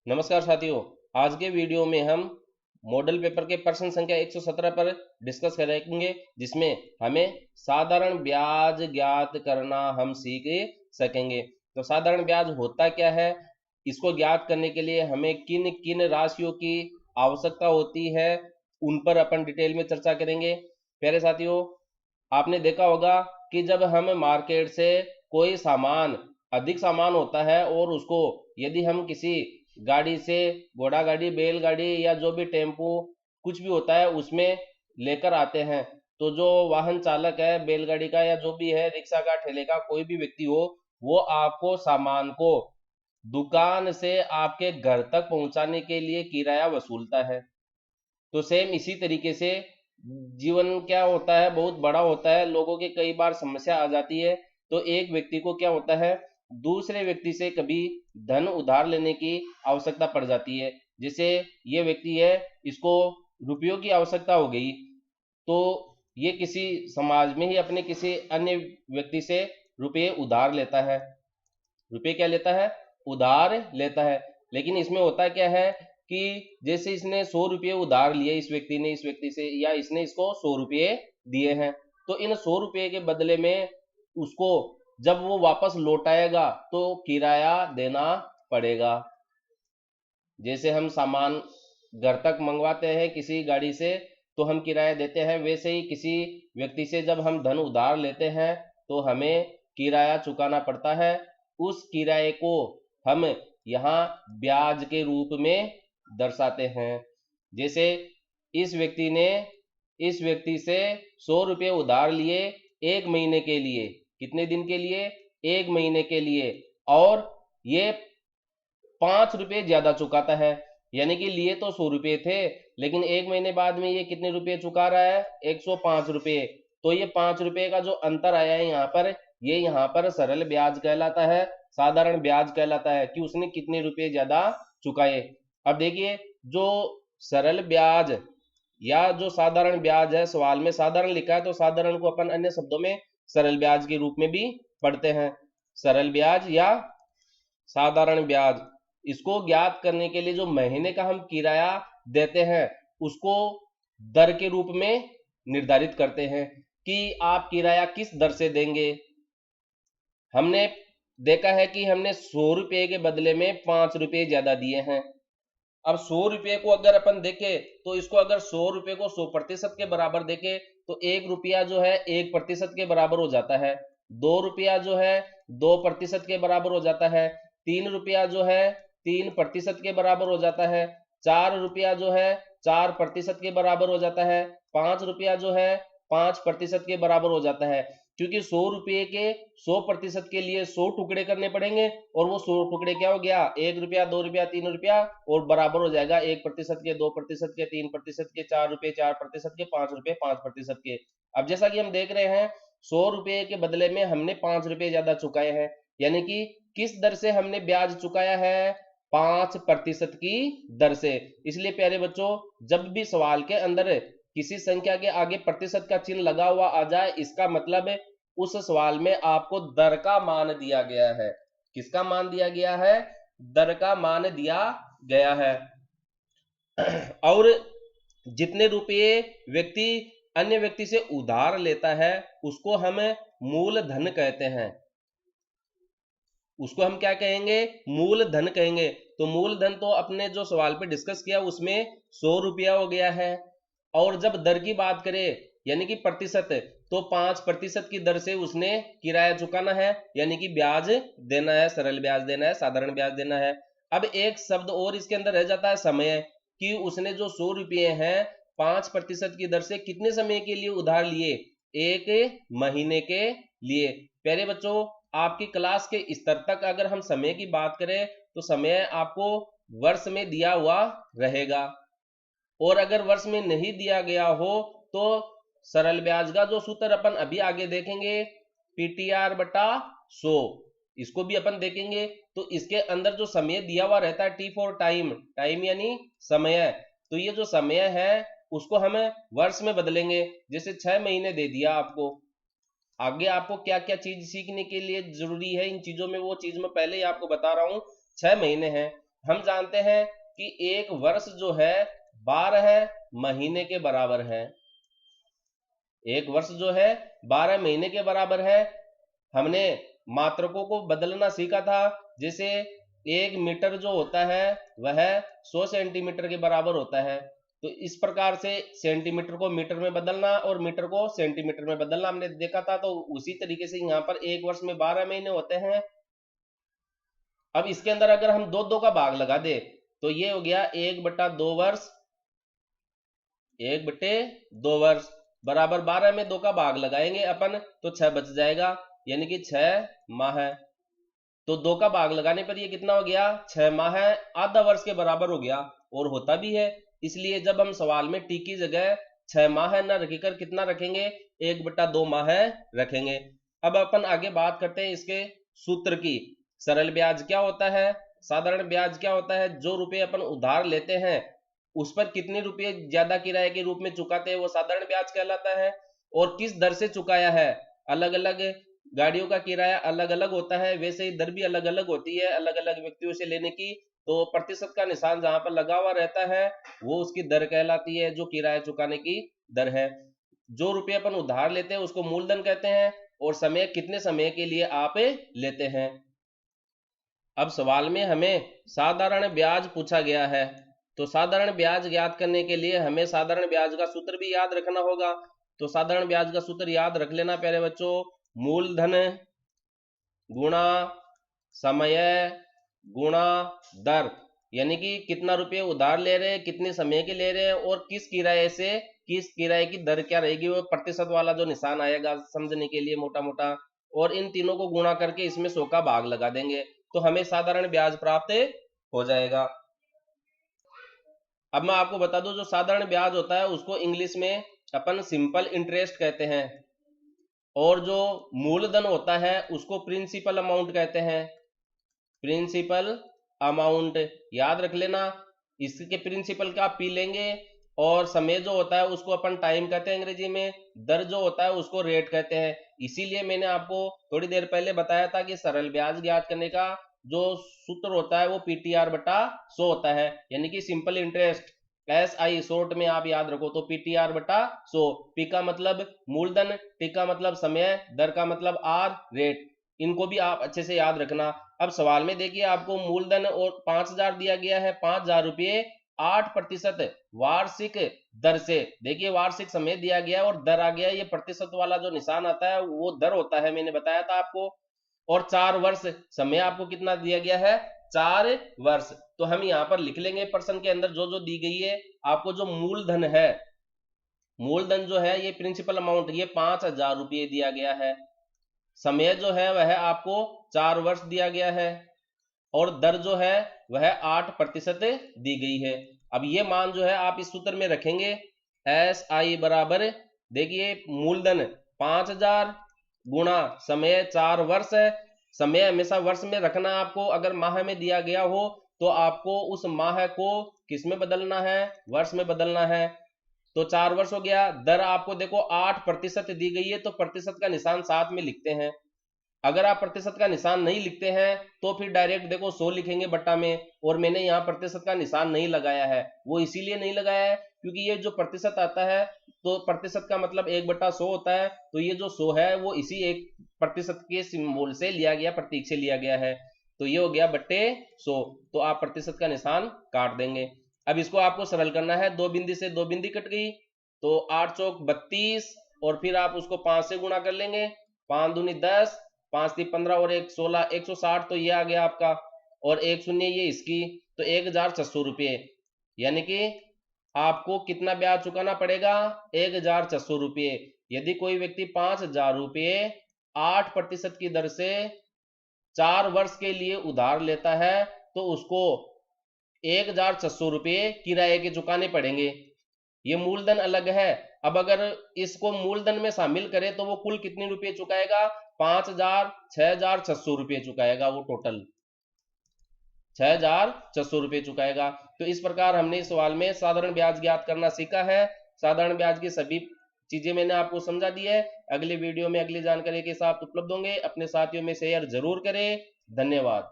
नमस्कार साथियों। आज के वीडियो में हम मॉडल पेपर के प्रश्न संख्या 117 पर डिस्कस करेंगे, जिसमें हमें साधारण ब्याज ज्ञात करना हम सीख सकेंगे। तो साधारण ब्याज होता क्या है, इसको ज्ञात करने के लिए हमें किन किन राशियों की आवश्यकता होती है, उन पर अपन डिटेल में चर्चा करेंगे। प्यारे साथियों, आपने देखा होगा कि जब हम मार्केट से कोई सामान, अधिक सामान होता है और उसको यदि हम किसी गाड़ी से, घोड़ा गाड़ी, बैलगाड़ी या जो भी टेम्पू कुछ भी होता है उसमें लेकर आते हैं, तो जो वाहन चालक है बैलगाड़ी का या जो भी है, रिक्शा का, ठेले का, कोई भी व्यक्ति हो, वो आपको सामान को दुकान से आपके घर तक पहुंचाने के लिए किराया वसूलता है। तो सेम इसी तरीके से जीवन क्या होता है, बहुत बड़ा होता है, लोगों के कई बार समस्या आ जाती है। तो एक व्यक्ति को क्या होता है, दूसरे व्यक्ति से कभी धन उधार लेने की आवश्यकता पड़ जाती है। जैसे ये व्यक्ति है, इसको रुपयों की आवश्यकता हो गई, तो ये किसी समाज में ही अपने किसी अन्य व्यक्ति से रुपये उधार लेता है। रुपये क्या लेता है, उधार लेता है। लेकिन इसमें होता क्या है कि जैसे इसने 100 रुपये उधार लिए, इस व्यक्ति ने इस व्यक्ति से, या इसने इसको 100 रुपये दिए हैं, तो इन 100 रुपये के बदले में उसको जब वो वापस लौटाएगा तो किराया देना पड़ेगा। जैसे हम सामान घर तक मंगवाते हैं किसी गाड़ी से, तो हम किराया देते हैं, वैसे ही किसी व्यक्ति से जब हम धन उधार लेते हैं तो हमें किराया चुकाना पड़ता है। उस किराए को हम यहाँ ब्याज के रूप में दर्शाते हैं। जैसे इस व्यक्ति ने इस व्यक्ति से 100 रुपये उधार लिए 1 महीने के लिए। कितने दिन के लिए? 1 महीने के लिए। और ये 5 रुपये ज्यादा चुकाता है, यानी कि लिए तो 100 रुपये थे, लेकिन 1 महीने बाद में ये कितने रुपये चुका रहा है? 105 रुपये। तो ये 5 रुपये का जो अंतर आया है यहाँ पर, ये यहाँ पर सरल ब्याज कहलाता है, साधारण ब्याज कहलाता है, कि उसने कितने रुपये ज्यादा चुकाए। अब देखिए, जो सरल ब्याज या जो साधारण ब्याज है, सवाल में साधारण लिखा है, तो साधारण को अपन अन्य शब्दों में सरल ब्याज के रूप में भी पढ़ते हैं। सरल ब्याज या साधारण ब्याज, इसको ज्ञात करने के लिए जो महीने का हम किराया देते हैं उसको दर के रूप में निर्धारित करते हैं कि आप किराया किस दर से देंगे। हमने देखा है कि हमने 100 रुपये के बदले में 5 रुपये ज्यादा दिए हैं। अब 100 रुपये को अगर अपन देखें, तो इसको अगर 100 रुपये को 100% के बराबर देखें, तो 1 रुपया जो है 1% के बराबर हो जाता है। 2 रुपया जो है 2% के बराबर हो जाता है। 3 रुपया जो है 3% के बराबर हो जाता है। 4 रुपया जो है 4% के बराबर हो जाता है। 5 रुपया जो है 5% के बराबर हो जाता है। क्योंकि 100 रुपये के 100% के लिए 100 टुकड़े करने पड़ेंगे, और वो 100 टुकड़े क्या हो गया? 1 रुपया, 2 रुपया, 3 रुपया, और बराबर हो जाएगा 1% के, 2% के, 3% के, 4 रुपये 4% के, 5 रुपये 5% के। अब जैसा कि हम देख रहे हैं, 100 रुपये के बदले में हमने 5 रुपये ज्यादा चुकाए हैं, यानी कि किस दर से हमने ब्याज चुकाया है? 5% की दर से। इसलिए प्यारे बच्चों, जब भी सवाल के अंदर किसी संख्या के आगे प्रतिशत का चिन्ह लगा हुआ आ जाए, इसका मतलब है उस सवाल में आपको दर का मान दिया गया है। किसका मान दिया गया है? दर का मान दिया गया है। और जितने रुपये व्यक्ति अन्य व्यक्ति से उधार लेता है उसको हम मूलधन कहते हैं। उसको हम क्या कहेंगे? मूलधन कहेंगे। तो मूलधन तो अपने जो सवाल पे डिस्कस किया उसमें 100 रुपया हो गया है। और जब दर की बात करें, यानी कि प्रतिशत, तो 5% की दर से उसने किराया चुकाना है, यानी कि ब्याज देना है, सरल ब्याज देना है, साधारण ब्याज देना है। अब एक शब्द और इसके अंदर रह जाता है, समय, कि उसने जो 100 रुपये हैं 5% की दर से कितने समय के लिए उधार लिए? 1 महीने के लिए। प्यारे बच्चों, आपकी क्लास के स्तर तक अगर हम समय की बात करें, तो समय आपको वर्ष में दिया हुआ रहेगा, और अगर वर्ष में नहीं दिया गया हो तो सरल ब्याज का जो सूत्र अपन अभी आगे देखेंगे, पीटीआर बटा 100, इसको भी अपन देखेंगे। तो इसके अंदर जो समय दिया हुआ रहता है, टी फॉर टाइम, टाइम यानी समय, तो ये जो समय है उसको हम वर्ष में बदलेंगे। जैसे 6 महीने दे दिया आपको, आगे आपको क्या क्या चीज सीखने के लिए जरूरी है इन चीजों में, वो चीज मैं पहले ही आपको बता रहा हूं। 6 महीने हैं, हम जानते हैं कि एक वर्ष जो है 12 महीने के बराबर है। एक वर्ष जो है 12 महीने के बराबर है। हमने मात्रकों को बदलना सीखा था, जैसे 1 मीटर जो होता है वह 100 सेंटीमीटर के बराबर होता है। तो इस प्रकार से सेंटीमीटर को मीटर में बदलना और मीटर को सेंटीमीटर में बदलना हमने देखा था। तो उसी तरीके से यहाँ पर एक वर्ष में 12 महीने होते हैं। अब इसके अंदर अगर हम दो का भाग लगा दे तो ये हो गया 1/2 वर्ष, 1/2 वर्ष बराबर 12 में 2 का भाग लगाएंगे अपन तो 6 बच जाएगा, यानी कि 6 माह है। तो 2 का भाग लगाने पर ये कितना हो गया, 6 माह है, आधा वर्ष के बराबर हो गया। और होता भी है, इसलिए जब हम सवाल में टी की जगह 6 माह न रखकर कितना रखेंगे, 1/2 माह रखेंगे। अब अपन आगे बात करते हैं इसके सूत्र की। सरल ब्याज क्या होता है, साधारण ब्याज क्या होता है। जो रुपए अपन उधार लेते हैं उस पर कितने रुपए ज्यादा किराए के रूप में चुकाते हैं वो साधारण ब्याज कहलाता है। और किस दर से चुकाया है, अलग अलग गाड़ियों का किराया अलग अलग होता है, वैसे ही दर भी अलग अलग होती है अलग अलग व्यक्तियों से लेने की। तो प्रतिशत का निशान जहां पर लगा हुआ रहता है वो उसकी दर कहलाती है, जो किराया चुकाने की दर है। जो रुपये अपन उधार लेते हैं उसको मूलधन कहते हैं, और समय कितने समय के लिए आप लेते हैं। अब सवाल में हमें साधारण ब्याज पूछा गया है, तो साधारण ब्याज ज्ञात करने के लिए हमें साधारण ब्याज का सूत्र भी याद रखना होगा। तो साधारण ब्याज का सूत्र याद रख लेना प्यारे बच्चों, मूलधन गुणा समय गुणा दर, यानी कि कितना रुपये उधार ले रहे हैं, कितने समय के ले रहे हैं, और किस किराए से, किस किराए की दर क्या रहेगी, वो प्रतिशत वाला जो निशान आएगा समझने के लिए मोटा मोटा, और इन तीनों को गुणा करके इसमें 100 का भाग लगा देंगे तो हमें साधारण ब्याज प्राप्त हो जाएगा। अब मैं आपको बता दूं, जो साधारण ब्याज होता है उसको इंग्लिश में अपन सिंपल इंटरेस्ट कहते हैं, और जो मूलधन होता है उसको प्रिंसिपल अमाउंट कहते हैं। प्रिंसिपल अमाउंट याद रख लेना, इसके प्रिंसिपल का आप पी लेंगे, और समय जो होता है उसको अपन टाइम कहते हैं अंग्रेजी में, दर जो होता है उसको रेट कहते हैं। इसीलिए मैंने आपको थोड़ी देर पहले बताया था कि सरल ब्याज ज्ञात करने का जो सूत्र होता है वो PTR/100 होता है, यानी कि सिंपल इंटरेस्ट, SI शॉर्ट में आप याद रखो तो PTR/100। पी का मतलब मूलधन, टी का मतलब समय, दर का मतलब आर, रेट, इनको भी आप अच्छे से याद रखना। अब सवाल में देखिए आपको मूलधन और 5000 दिया गया है, 5000 रुपये 8% वार्षिक दर से, देखिए वार्षिक समय दिया गया और दर आ गया, ये प्रतिशत वाला जो निशान आता है वो दर होता है, मैंने बताया था आपको। और 4 वर्ष समय आपको कितना दिया गया है, 4 वर्ष। तो हम यहाँ पर लिख लेंगे प्रश्न के अंदर जो जो दी गई है। आपको जो मूलधन है, मूलधन जो है ये प्रिंसिपल अमाउंट, ये 5000 रुपये दिया गया है। समय जो है वह आपको 4 वर्ष दिया गया है, और दर जो है वह 8% दी गई है। अब ये मान जो है आप इस सूत्र में रखेंगे, SI बराबर, देखिए मूलधन 5000 गुणा समय 4 वर्ष है। समय हमेशा वर्ष में रखना आपको, अगर माह में दिया गया हो तो आपको उस माह को किस में बदलना है, वर्ष में बदलना है। तो 4 वर्ष हो गया। दर आपको देखो 8% दी गई है, तो प्रतिशत का निशान साथ में लिखते हैं। अगर आप प्रतिशत का निशान नहीं लिखते हैं तो फिर डायरेक्ट देखो 100 लिखेंगे बट्टा में, और मैंने यहाँ प्रतिशत का निशान नहीं लगाया है, वो इसीलिए नहीं लगाया है क्योंकि ये जो प्रतिशत आता है तो प्रतिशत का मतलब 1/100 होता है, तो ये जो 100 है वो इसी 1% के सिंबल से लिया गया, प्रतीक से लिया गया है। तो ये हो गया बट्टे 100, तो आप प्रतिशत का निशान काट देंगे। अब इसको आपको सरल करना है, 2 बिंदी से 2 बिंदी कट गई, तो 8 चौक 32, और फिर आप उसको 5 से गुणा कर लेंगे, 5 दूनी 10, 5 3 15 और 1 16, 160, तो ये आ गया आपका, और 1 शून्य ये इसकी, तो 1600 रुपये, यानी कि आपको कितना ब्याज चुकाना पड़ेगा, 1600 रुपये। यदि कोई व्यक्ति 5000 रुपये 8% की दर से 4 वर्ष के लिए उधार लेता है तो उसको 1600 रुपये किराए के चुकाने पड़ेंगे। ये मूलधन अलग है। अब अगर इसको मूलधन में शामिल करें तो वो कुल कितने रुपए चुकाएगा, 6600 रुपये चुकाएगा, वो टोटल 6600 रुपये चुकाएगा। तो इस प्रकार हमने इस सवाल में साधारण ब्याज ज्ञात करना सीखा है। साधारण ब्याज की सभी चीजें मैंने आपको समझा दी है। अगले वीडियो में अगली जानकारी के साथ उपलब्ध होंगे, अपने साथियों में शेयर जरूर करें। धन्यवाद।